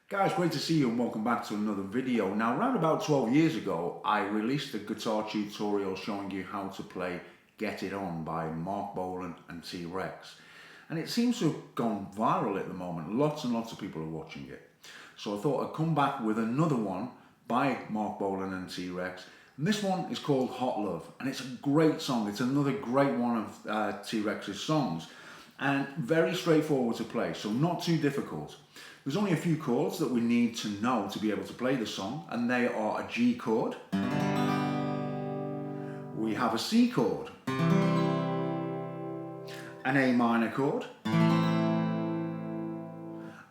Guys, great to see you and welcome back to another video. Now, around about 12 years ago, I released a guitar tutorial showing you how to play Get It On by Mark Bolan and T-Rex. And it seems to have gone viral at the moment. Lots and lots of people are watching it. So I thought I'd come back with another one by Mark Bolan and T-Rex. And this one is called Hot Love, and it's a great song. It's another great one of T-Rex's songs, and very straightforward to play, so not too difficult. There's only a few chords that we need to know to be able to play the song, and they are a G chord, we have a C chord, an A minor chord,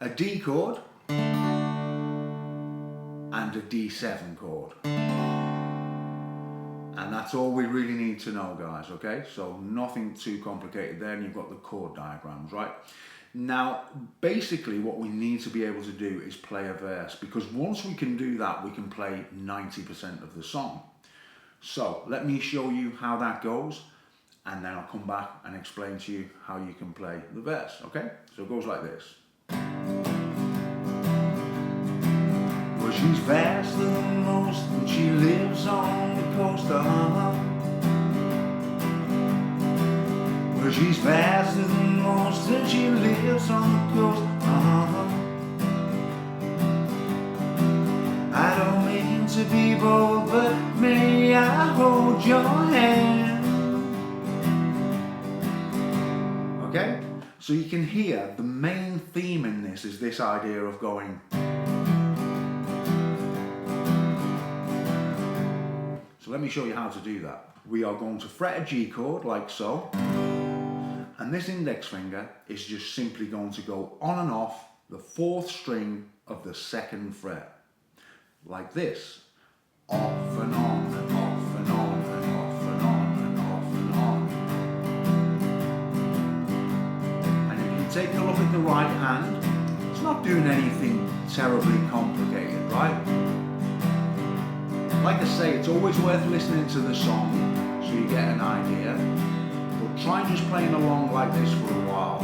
a D chord, and a D7 chord. And that's all we really need to know, guys, okay? So nothing too complicated there, and you've got the chord diagrams, right? Now, basically what we need to be able to do is play a verse, because once we can do that, we can play 90% of the song. So let me show you how that goes, and then I'll come back and explain to you how you can play the verse, okay? So it goes like this. Well, she's faster than most, and she lives on the coast, Well, she's faster than most, and she lives on the coast, I don't mean to be bold, but may I hold your hand? Okay? So you can hear the main theme in this is this idea of going. So let me show you how to do that. We are going to fret a G chord like so, and this index finger is just simply going to go on and off the fourth string of the second fret, like this, off and on and off and on and off and on and off and on. And if you take a look at the right hand, it's not doing anything terribly complicated, right? Like I say, it's always worth listening to the song so you get an idea, but try just playing along like this for a while.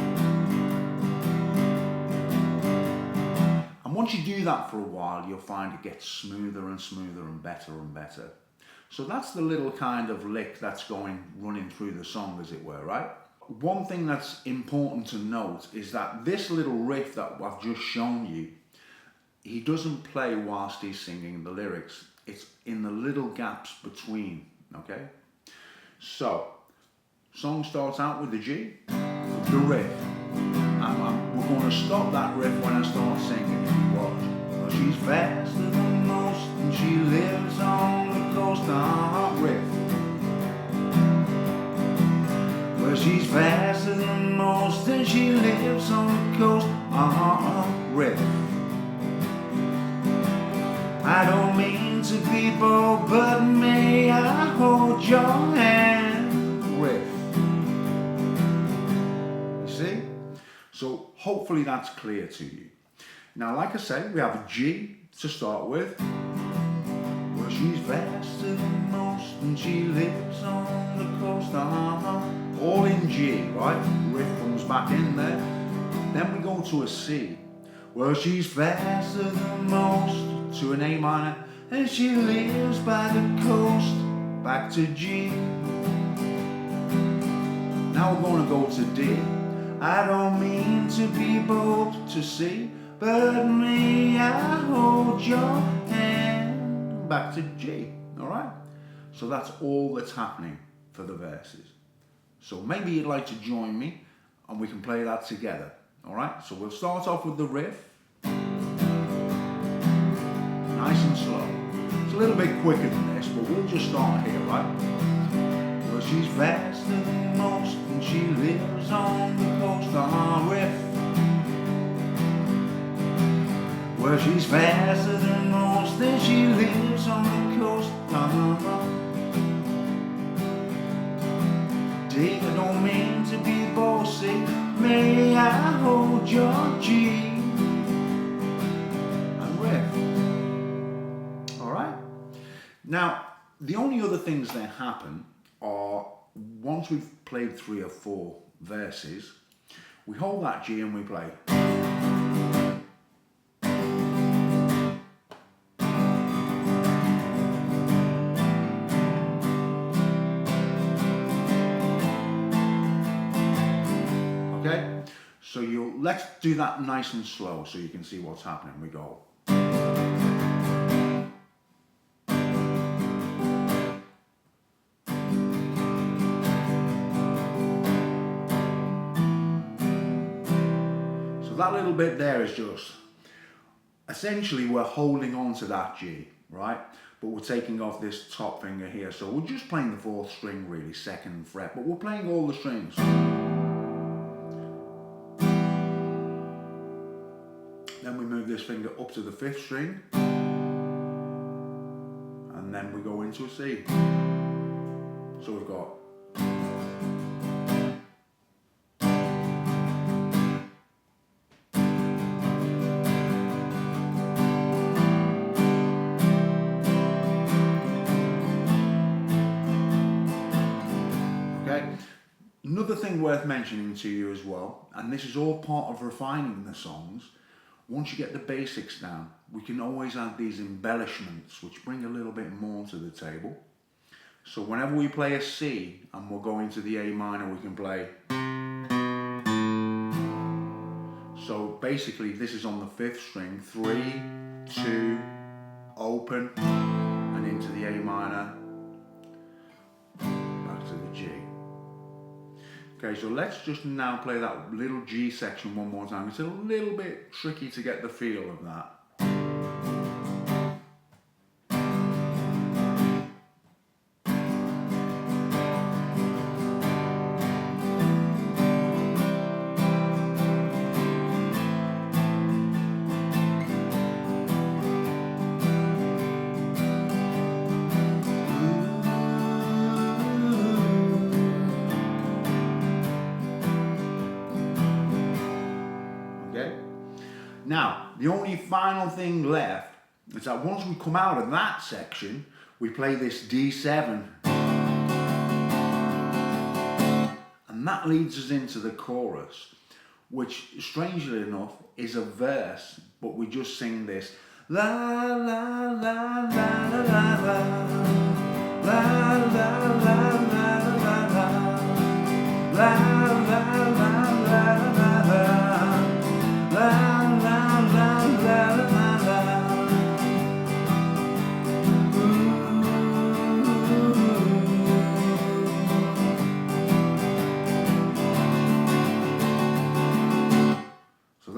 And once you do that for a while, you'll find it gets smoother and smoother and better. So that's the little kind of lick that's running through the song, as it were, right? One thing that's important to note is that this little riff that I've just shown you, he doesn't play whilst he's singing the lyrics. It's in the little gaps between, okay? So, song starts out with the G, the riff. And we're going to stop that riff when I start singing, if you watch. Well, she's faster than most, and she lives on the coast, riff. Well, she's faster than most, and she lives on the coast, riff. I don't mean to be bold, but may I hold your hand? Riff. You see? So hopefully that's clear to you. Now, like I say, we have a G to start with. Well, she's faster than most, and she lives on the coast, all in G, right? Riff comes back in there. Then we go to a C. Well, she's faster than most, to an A minor, and she lives by the coast, back to G. Now we're going to go to D. I don't mean to be bold, to C, but may I hold your hand, back to G, alright? So that's all that's happening for the verses. So maybe you'd like to join me, and we can play that together, alright? So we'll start off with the riff. Nice and slow. It's a little bit quicker than this, but we'll just start here, right? Well, she's faster than most, and she lives on the coast, riff. Well, she's faster than most, and she lives on the coast, D. I don't mean to be bossy, may I hold your G? Now, the only other things that happen are, once we've played 3 or 4 verses, we hold that G and we play. So let's do that nice and slow so you can see what's happening. We go. So that little bit there is just, essentially we're holding on to that G, right? But we're taking off this top finger here. So we're just playing the 4th string really, 2nd fret, but we're playing all the strings. Then we move this finger up to the 5th string. And then we go into a C. So we've got. Another thing worth mentioning to you as well, and this is all part of refining the songs, once you get the basics down, we can always add these embellishments which bring a little bit more to the table. So whenever we play a C and we're going to the A minor, we can play. So basically this is on the 5th string, 3, 2, open, and into the A minor, back to the G. Okay, so let's just now play that little G section one more time. It's a little bit tricky to get the feel of that. Now, the only final thing left is that once we come out of that section, we play this D7. And that leads us into the chorus, which, strangely enough, is a verse, but we just sing this. La la la la la la la la la la la la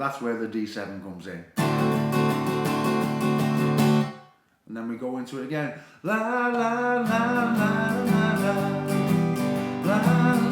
that's where the D7 comes in. And then we go into it again. La la la la la la la la la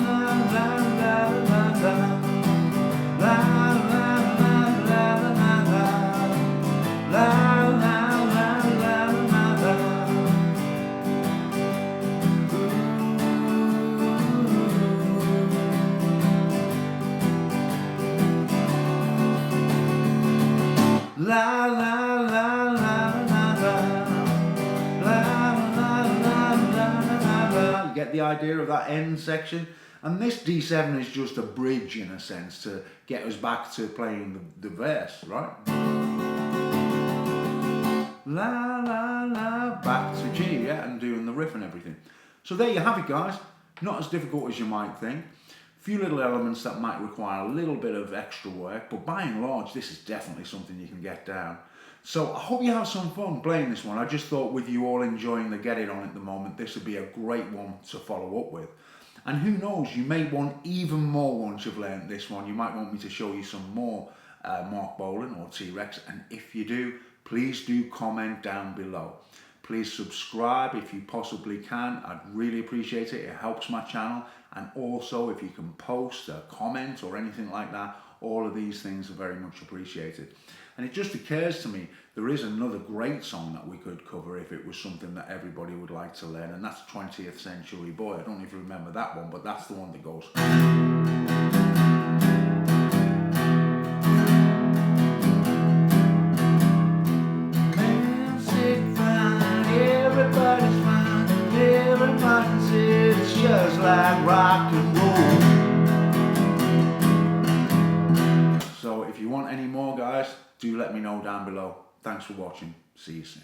You get the idea of that end section, and this D7 is just a bridge in a sense to get us back to playing the verse, right? La la la, back to G, yeah, and doing the riff and everything. So there you have it, guys. Not as difficult as you might think. Few little elements that might require a little bit of extra work, but by and large this is definitely something you can get down. So I hope you have some fun playing this one. I just thought with you all enjoying the Get It On at the moment, this would be a great one to follow up with. And who knows, you may want even more once you've learned this one. You might want me to show you some more Mark Bolan or T-Rex, and if you do, please do comment down below. Please subscribe if you possibly can. I'd really appreciate it. It helps my channel. And also if you can post a comment or anything like that, all of these things are very much appreciated. And it just occurs to me, there is another great song that we could cover if it was something that everybody would like to learn, and that's 20th Century Boy. I don't know if you remember that one, but that's the one that goes. It's just like rock and roll. So if you want any more, guys, do let me know down below. Thanks for watching. See you soon.